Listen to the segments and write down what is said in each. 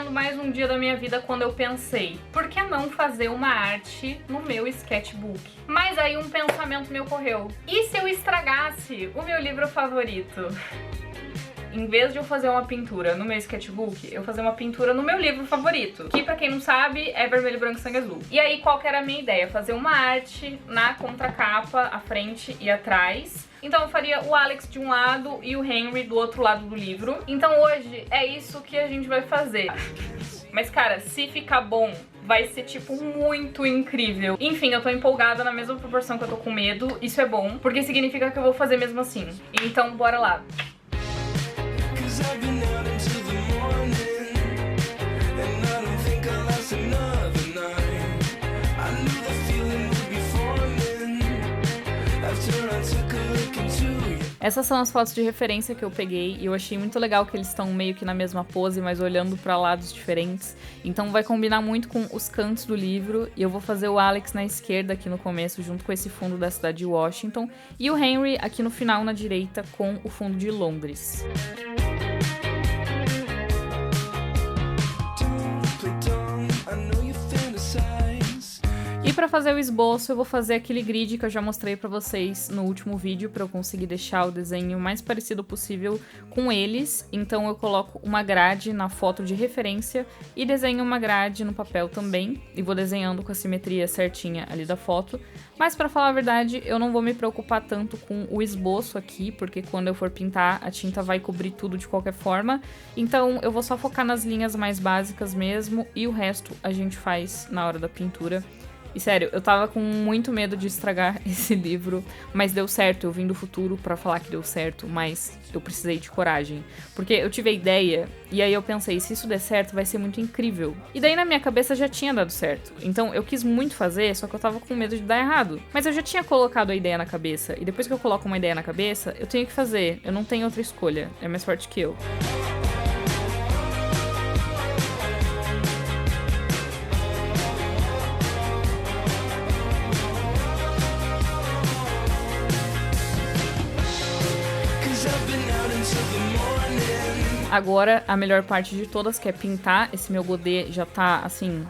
vivendo mais um dia da minha vida quando eu pensei, por que não fazer uma arte no meu sketchbook? Mas aí um pensamento me ocorreu. E se eu estragasse o meu livro favorito? Em vez de eu fazer uma pintura no meu sketchbook, eu fazer uma pintura no meu livro favorito, que pra quem não sabe é Vermelho, Branco e Sangue Azul. E aí qual que era a minha ideia? Fazer uma arte na contracapa, à frente e atrás. Então eu faria o Alex de um lado e o Henry do outro lado do livro. Então hoje é isso que a gente vai fazer. Mas cara, se ficar bom, vai ser tipo muito incrível. Enfim, eu tô empolgada na mesma proporção que eu tô com medo. Isso é bom, porque significa que eu vou fazer mesmo assim. Então bora lá. I've been out into the morning, and I don't think I'll last another night. I knew the feeling would be forming after I took a look into you. Essas são as fotos de referência que eu peguei e eu achei muito legal que eles estão meio que na mesma pose, mas olhando pra lados diferentes. Então vai combinar muito com os cantos do livro e eu vou fazer o Alex na esquerda aqui no começo, junto com esse fundo da cidade de Washington, e o Henry aqui no final na direita com o fundo de Londres. E pra fazer o esboço, eu vou fazer aquele grid que eu já mostrei pra vocês no último vídeo, pra eu conseguir deixar o desenho mais parecido possível com eles. Então eu coloco uma grade na foto de referência e desenho uma grade no papel também, e vou desenhando com a simetria certinha ali da foto. Mas pra falar a verdade, eu não vou me preocupar tanto com o esboço aqui, porque quando eu for pintar, a tinta vai cobrir tudo de qualquer forma. Então eu vou só focar nas linhas mais básicas mesmo, e o resto a gente faz na hora da pintura. E sério, eu tava com muito medo de estragar esse livro, mas deu certo. Eu vim do futuro pra falar que deu certo, mas eu precisei de coragem. Porque eu tive a ideia, e aí eu pensei, se isso der certo, vai ser muito incrível. E daí na minha cabeça já tinha dado certo. Então eu quis muito fazer, só que eu tava com medo de dar errado. Mas eu já tinha colocado a ideia na cabeça, e depois que eu coloco uma ideia na cabeça, eu tenho que fazer. Eu não tenho outra escolha. É mais forte que eu. Agora, a melhor parte de todas, que é pintar. Esse meu godê já tá, assim,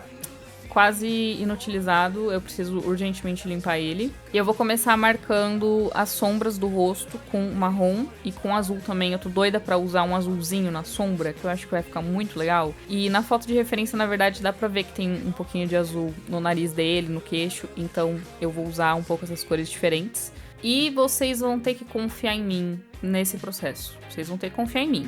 quase inutilizado. Eu preciso urgentemente limpar ele. E eu vou começar marcando as sombras do rosto com marrom e com azul também. Eu tô doida pra usar um azulzinho na sombra, que eu acho que vai ficar muito legal. E na foto de referência, na verdade, dá pra ver que tem um pouquinho de azul no nariz dele, no queixo. Então eu vou usar um pouco essas cores diferentes. E vocês vão ter que confiar em mim nesse processo. Vocês vão ter que confiar em mim.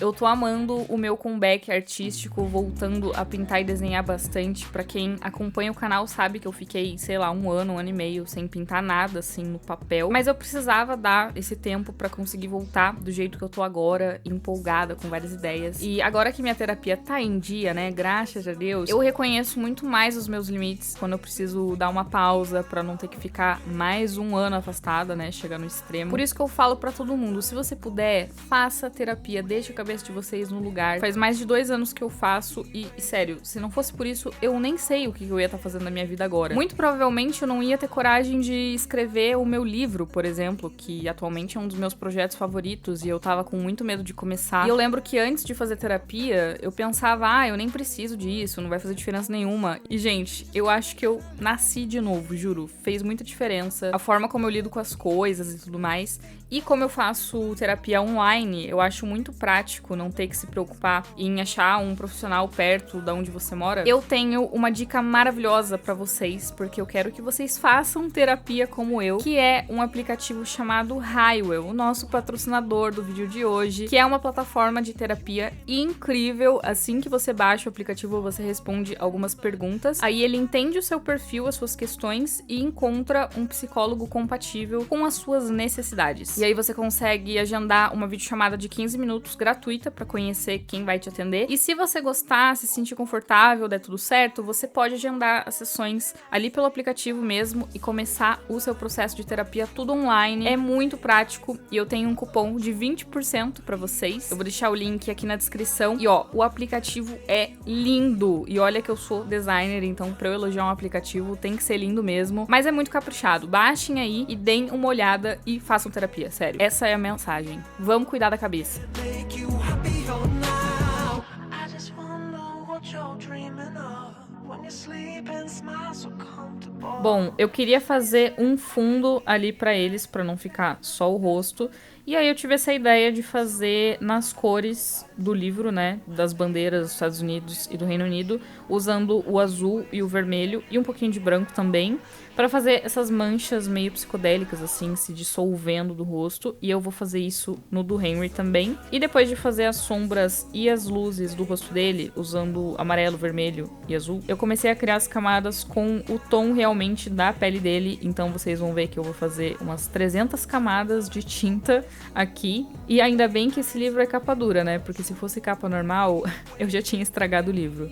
Eu tô amando o meu comeback artístico, voltando a pintar e desenhar bastante. Pra quem acompanha o canal sabe que eu fiquei, sei lá, um ano e meio sem pintar nada, assim, no papel. Mas eu precisava dar esse tempo pra conseguir voltar do jeito que eu tô agora, empolgada, com várias ideias. E agora que minha terapia tá em dia, né, graças a Deus, eu reconheço muito mais os meus limites quando eu preciso dar uma pausa pra não ter que ficar mais um ano afastada, né, chegar no extremo. Por isso que eu falo pra todo mundo, se você puder, faça terapia, deixe a cabeça de vocês no lugar. Faz mais de 2 anos que eu faço e, sério, se não fosse por isso, eu nem sei o que eu ia estar fazendo na minha vida agora. Muito provavelmente eu não ia ter coragem de escrever o meu livro, por exemplo, que atualmente é um dos meus projetos favoritos e eu tava com muito medo de começar. E eu lembro que antes de fazer terapia, eu pensava, eu nem preciso disso, não vai fazer diferença nenhuma. E, gente, eu acho que eu nasci de novo, juro. Fez muita diferença. A forma como eu lido com as coisas e tudo mais. E como eu faço terapia online, eu acho muito prático não ter que se preocupar em achar um profissional perto da onde você mora. Eu tenho uma dica maravilhosa pra vocês, porque eu quero que vocês façam terapia como eu, que é um aplicativo chamado Hywell, o nosso patrocinador do vídeo de hoje, que é uma plataforma de terapia incrível. Assim que você baixa o aplicativo, você responde algumas perguntas, aí ele entende o seu perfil, as suas questões e encontra um psicólogo compatível com as suas necessidades. E aí você consegue agendar uma videochamada de 15 minutos gratuita visita pra conhecer quem vai te atender. E se você gostar, se sentir confortável, der tudo certo, você pode agendar as sessões ali pelo aplicativo mesmo e começar o seu processo de terapia tudo online. É muito prático e eu tenho um cupom de 20% pra vocês. Eu vou deixar o link aqui na descrição. E ó, o aplicativo é lindo. E olha que eu sou designer, então pra eu elogiar um aplicativo tem que ser lindo mesmo. Mas é muito caprichado. Baixem aí e deem uma olhada e façam terapia, sério. Essa é a mensagem. Vamos cuidar da cabeça. Make you happier now. I just wanna know what you're dreaming of. When you sleep and smile so comfortable. Bom, eu queria fazer um fundo ali pra eles, pra não ficar só o rosto. E aí eu tive essa ideia de fazer nas cores do livro, né, das bandeiras dos Estados Unidos e do Reino Unido, usando o azul e o vermelho e um pouquinho de branco também, para fazer essas manchas meio psicodélicas, assim, se dissolvendo do rosto. E eu vou fazer isso no do Henry também. E depois de fazer as sombras e as luzes do rosto dele, usando amarelo, vermelho e azul, eu comecei a criar as camadas com o tom realmente da pele dele. Então vocês vão ver que eu vou fazer umas 300 camadas de tinta aqui. E ainda bem que esse livro é capa dura, né? Porque se fosse capa normal, eu já tinha estragado o livro.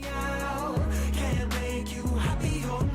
Can't make you happier now.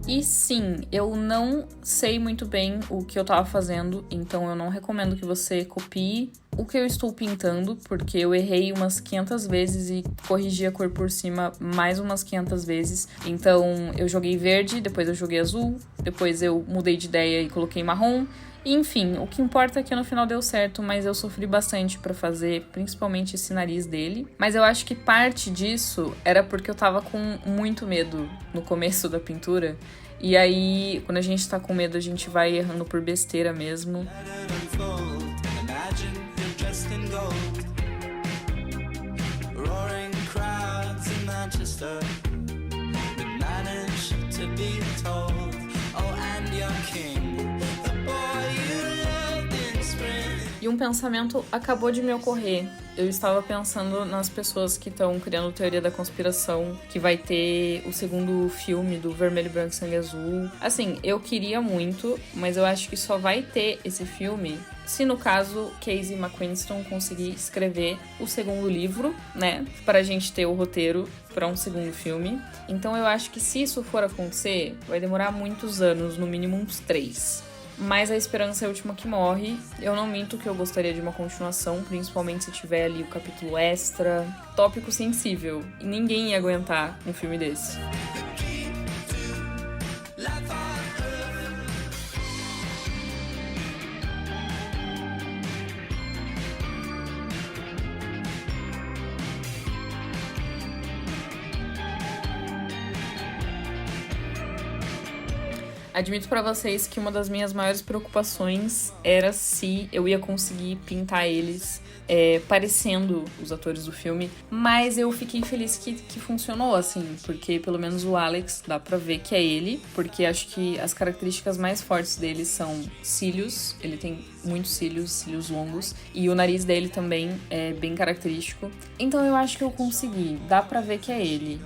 E sim, eu não sei muito bem o que eu tava fazendo, então eu não recomendo que você copie o que eu estou pintando, porque eu errei umas 500 vezes e corrigi a cor por cima mais umas 500 vezes. Então eu joguei verde, depois eu joguei azul, depois eu mudei de ideia e coloquei marrom. E, enfim, o que importa é que no final deu certo, mas eu sofri bastante pra fazer, principalmente esse nariz dele. Mas eu acho que parte disso era porque eu tava com muito medo no começo da pintura. E aí, quando a gente tá com medo, a gente vai errando por besteira mesmo. Unfold. Imagine you're dressed in gold. Roaring crowds in Manchester. But manage to be told. Oh, and your king. The boy you loved in spring. E um pensamento acabou de me ocorrer. Eu estava pensando nas pessoas que estão criando teoria da conspiração, que vai ter o segundo filme do Vermelho, Branco e Sangue Azul. Assim, eu queria muito, mas eu acho que só vai ter esse filme se, no caso, Casey McQuiston conseguir escrever o segundo livro, né? Pra gente ter o roteiro pra um segundo filme. Então eu acho que se isso for acontecer, vai demorar muitos anos, no mínimo uns 3. Mas a esperança é a última que morre. Eu não minto que eu gostaria de uma continuação, principalmente se tiver ali o capítulo extra. Tópico sensível. E ninguém ia aguentar um filme desse. Admito pra vocês que uma das minhas maiores preocupações era se eu ia conseguir pintar eles parecendo os atores do filme, mas eu fiquei feliz que funcionou, assim, porque pelo menos o Alex dá pra ver que é ele, porque acho que as características mais fortes dele são cílios, ele tem muitos cílios longos, e o nariz dele também é bem característico, então eu acho que eu consegui, dá pra ver que é ele.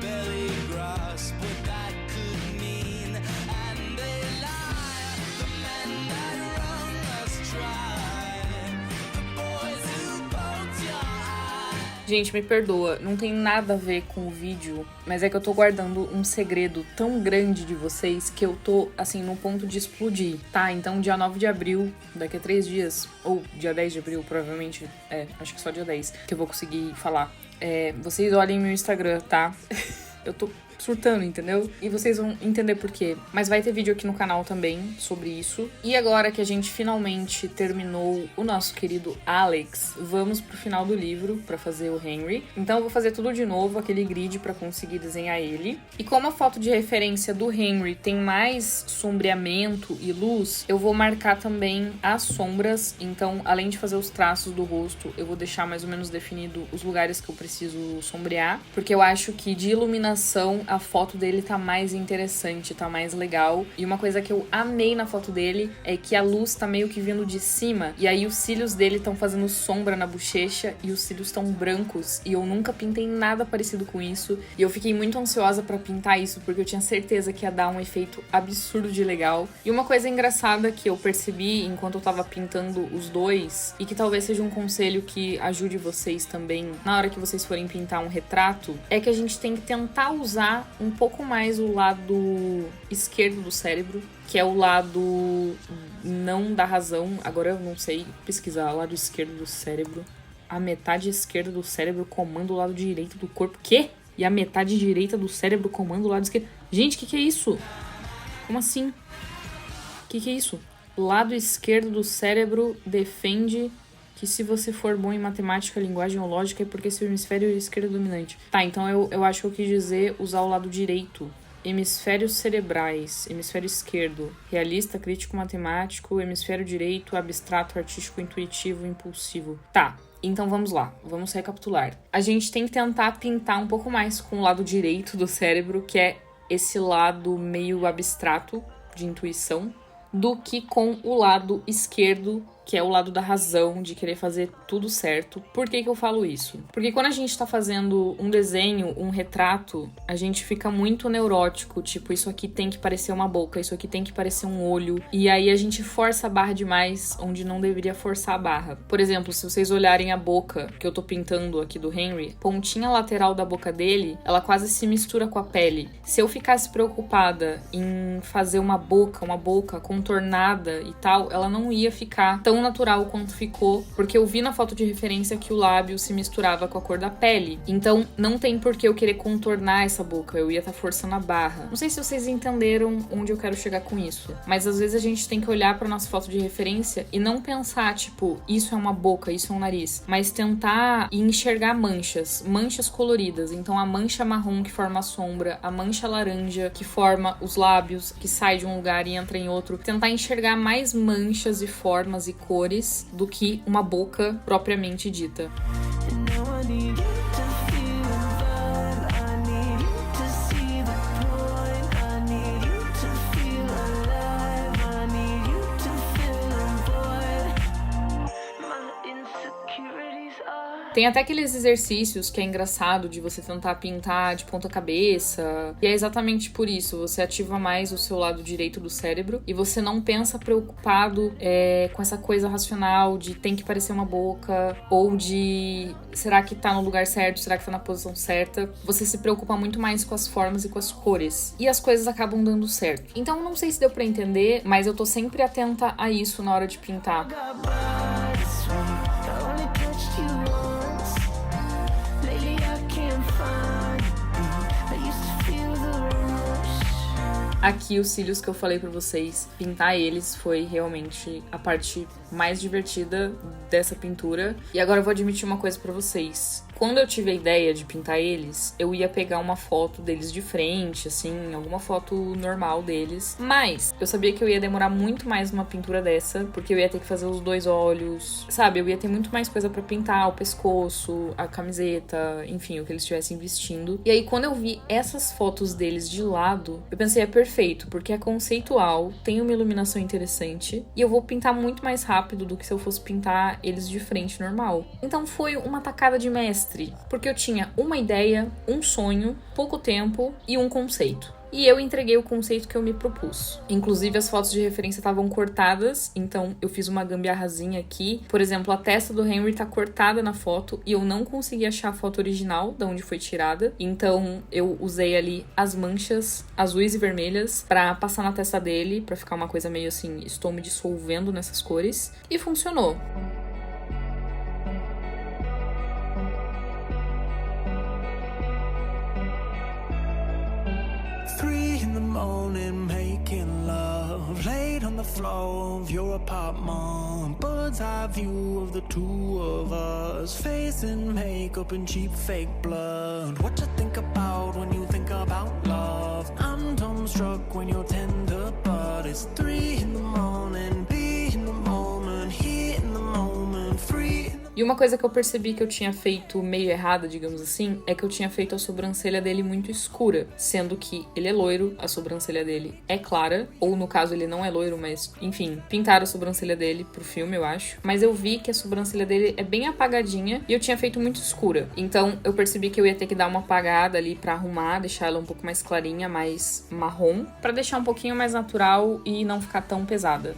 Belly grasp what that could mean. And they lie. The men that wrong us try. The boys who bolt your eye. Gente, me perdoa, não tem nada a ver com o vídeo, mas é que eu tô guardando um segredo tão grande de vocês que eu tô, assim, no ponto de explodir, tá? Então, dia 9 de abril, daqui a 3 dias, ou dia 10 de abril, provavelmente, acho que só dia 10, que eu vou conseguir falar. Vocês olhem meu Instagram, tá? Eu tô surtando, entendeu? E vocês vão entender por quê. Mas vai ter vídeo aqui no canal também sobre isso. E agora que a gente finalmente terminou o nosso querido Alex, vamos pro final do livro pra fazer o Henry. Então eu vou fazer tudo de novo, aquele grid pra conseguir desenhar ele. E como a foto de referência do Henry tem mais sombreamento e luz, eu vou marcar também as sombras. Então, além de fazer os traços do rosto, eu vou deixar mais ou menos definido os lugares que eu preciso sombrear. Porque eu acho que de iluminação a foto dele tá mais interessante, tá mais legal. E uma coisa que eu amei na foto dele é que a luz tá meio que vindo de cima, e aí os cílios dele estão fazendo sombra na bochecha e os cílios estão brancos, e eu nunca pintei nada parecido com isso, e eu fiquei muito ansiosa pra pintar isso, porque eu tinha certeza que ia dar um efeito absurdo de legal. E uma coisa engraçada que eu percebi enquanto eu tava pintando os dois, e que talvez seja um conselho que ajude vocês também na hora que vocês forem pintar um retrato, é que a gente tem que tentar usar um pouco mais o lado esquerdo do cérebro, que é o lado não da razão. Agora eu não sei pesquisar. Lado esquerdo do cérebro. A metade esquerda do cérebro comanda o lado direito do corpo. Quê? E a metade direita do cérebro comanda o lado esquerdo. Gente, que é isso? Como assim? Que é isso? Lado esquerdo do cérebro defende que se você for bom em matemática, linguagem ou lógica é porque seu hemisfério esquerdo é dominante. Tá, então eu acho que eu quis dizer usar o lado direito. Hemisférios cerebrais, hemisfério esquerdo, realista, crítico, matemático, hemisfério direito, abstrato, artístico, intuitivo, impulsivo. Tá, então vamos lá, vamos recapitular. A gente tem que tentar pintar um pouco mais com o lado direito do cérebro, que é esse lado meio abstrato de intuição, do que com o lado esquerdo, que é o lado da razão, de querer fazer tudo certo. Por que eu falo isso? Porque quando a gente tá fazendo um desenho, um retrato, a gente fica muito neurótico, tipo, isso aqui tem que parecer uma boca, isso aqui tem que parecer um olho, e aí a gente força a barra demais onde não deveria forçar a barra. Por exemplo, se vocês olharem a boca que eu tô pintando aqui do Henry, pontinha lateral da boca dele, ela quase se mistura com a pele. Se eu ficasse preocupada em fazer uma boca contornada e tal, ela não ia ficar tão natural quanto ficou, porque eu vi na foto de referência que o lábio se misturava com a cor da pele. Então, não tem por que eu querer contornar essa boca, eu ia estar forçando a barra. Não sei se vocês entenderam onde eu quero chegar com isso, mas às vezes a gente tem que olhar para nossa foto de referência e não pensar, tipo, isso é uma boca, isso é um nariz, mas tentar enxergar manchas coloridas. Então, a mancha marrom que forma a sombra, a mancha laranja que forma os lábios, que sai de um lugar e entra em outro. Tentar enxergar mais manchas e formas e cores do que uma boca propriamente dita. Tem até aqueles exercícios que é engraçado de você tentar pintar de ponta cabeça. E é exatamente por isso. Você ativa mais o seu lado direito do cérebro e você não pensa preocupado com essa coisa racional de tem que parecer uma boca ou de será que tá no lugar certo, será que tá na posição certa. Você se preocupa muito mais com as formas e com as cores. E as coisas acabam dando certo. Então não sei se deu pra entender, mas eu tô sempre atenta a isso na hora de pintar. Aqui os cílios que eu falei pra vocês, pintar eles foi realmente a parte mais divertida dessa pintura. E agora eu vou admitir uma coisa pra vocês. Quando eu tive a ideia de pintar eles, eu ia pegar uma foto deles de frente, assim, alguma foto normal deles. Mas eu sabia que eu ia demorar muito mais numa pintura dessa, porque eu ia ter que fazer os dois olhos, sabe? Eu ia ter muito mais coisa pra pintar, o pescoço, a camiseta, enfim, o que eles estivessem vestindo. E aí, quando eu vi essas fotos deles de lado, eu pensei, é perfeito, porque é conceitual, tem uma iluminação interessante, e eu vou pintar muito mais rápido do que se eu fosse pintar eles de frente normal. Então foi uma tacada de mestre, porque eu tinha uma ideia, um sonho, pouco tempo e um conceito. E eu entreguei o conceito que eu me propus. Inclusive, as fotos de referência estavam cortadas, então eu fiz uma gambiarrazinha aqui. Por exemplo, a testa do Henry tá cortada na foto e eu não consegui achar a foto original, de onde foi tirada. Então, eu usei ali as manchas azuis e vermelhas pra passar na testa dele, pra ficar uma coisa meio assim, estou me dissolvendo nessas cores. E funcionou. Making love, laid on the floor of your apartment. Bird's eye view of the two of us, facing makeup and cheap fake blood. What you think about when you think about love? I'm dumbstruck when you're tender, but it's 3 in the morning. Be in the moment, here in the moment, free in the E uma coisa que eu percebi que eu tinha feito meio errada, digamos assim, é que eu tinha feito a sobrancelha dele muito escura, sendo que ele é loiro, a sobrancelha dele é clara, ou no caso ele não é loiro, mas enfim, pintaram a sobrancelha dele pro filme, eu acho. Mas eu vi que a sobrancelha dele é bem apagadinha e eu tinha feito muito escura. Então eu percebi que eu ia ter que dar uma apagada ali pra arrumar, deixar ela um pouco mais clarinha, mais marrom, pra deixar um pouquinho mais natural e não ficar tão pesada.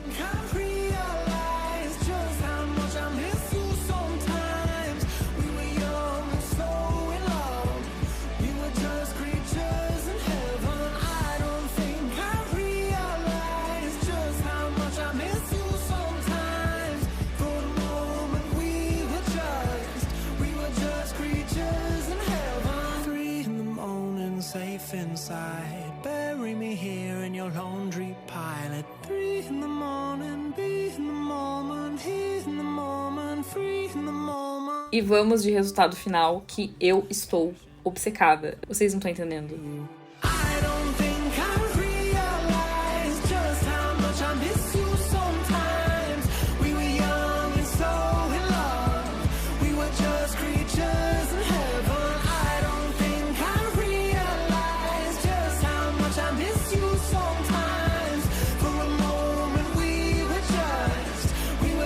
Safe inside, bury me here in your laundry pile at 3 in the morning, be in the moment, here in the moment, free in the moment. E vamos de resultado final, que eu estou obcecada. Vocês não estão entendendo. I don't think I realize just how much I miss you sometimes. We were young and so in love, we were just creatures in heaven. I don't think I realize just how much I miss you sometimes. For a moment we were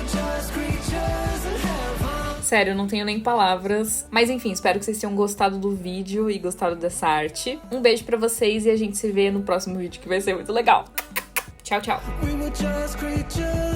just creatures in heaven. Sério, eu não tenho nem palavras. Mas enfim, espero que vocês tenham gostado do vídeo e gostado dessa arte. Um beijo pra vocês e a gente se vê no próximo vídeo, que vai ser muito legal. Tchau, tchau. We were just creatures